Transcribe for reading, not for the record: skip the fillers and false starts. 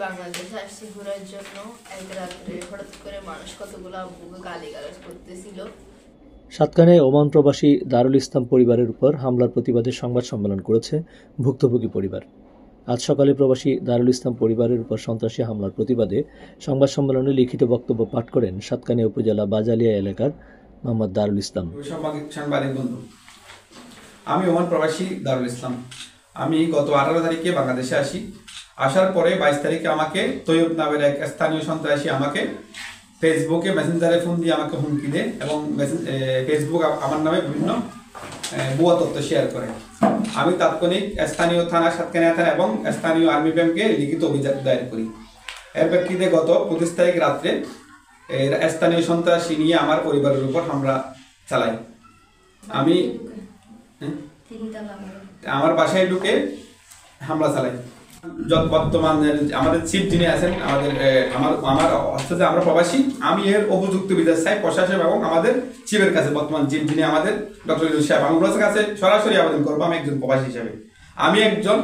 বাংলাদেশে আসছি ঘোরার জন্য। এক রাত্রে হঠাৎ করে মানুষ কতগুলো আব্বুকে গালিগালাজ করতেছিল। সাতকানিয়ায় ওমান প্রবাসী দারুল ইসলাম পরিবারের উপর হামলার প্রতিবাদে সংবাদ সম্মেলন করেছে ভুক্তভোগী পরিবার। আজ সকালে প্রবাসী দারুল ইসলাম পরিবারের উপর সন্ত্রাসী হামলার প্রতিবাদে সংবাদ সম্মেলনে লিখিত বক্তব্য পাঠ করেন সাতকানিয়া উপজেলা বাজালিয়া এলাকার মোহাম্মদ দারুল ইসলাম। সাংবাদিক বন্ধু, আমি ওমান প্রবাসী দারুল ইসলাম। আমি গত 18 তারিখে বাংলাদেশে আসি। আসার পরে 22 তারিখে আমাকে তৈয়ব নামের এক স্থানীয় সন্ত্রাসী আমাকে ফেসবুকে মেসেঞ্জারে ফোন দিয়ে আমাকে হুমকি দেয় এবং ফেসবুক আমার নামে বিভিন্ন ভুয়া তথ্য শেয়ার করে। আমি তাৎক্ষণিক স্থানীয় থানা সাতকানিয়া থানা এবং স্থানীয় আর্মি ব্যাংকে লিখিত অভিযোগ দায়ের করি। এর প্রেক্ষিতে গত 25 তারিখ রাত্রে স্থানীয় সন্ত্রাসী নিয়ে আমার পরিবারের উপর হামলা চালায়। আমি আমার বাসায় ঢুকে হামলা চালাই। বর্তমানে আমাদের চিফ যিনি আছেন আমার হচ্ছে আমরা প্রবাসী, আমি এর উপযুক্ত বিচার চাই প্রশাসন এবং আমাদের চিফের কাছে। বর্তমান চিফ যিনি আমাদের ডক্টর ইউনূস সাহেব, আমি ওনার কাছে সরাসরি আবেদন করবো। আমি একজন প্রবাসী হিসাবে, আমি একজন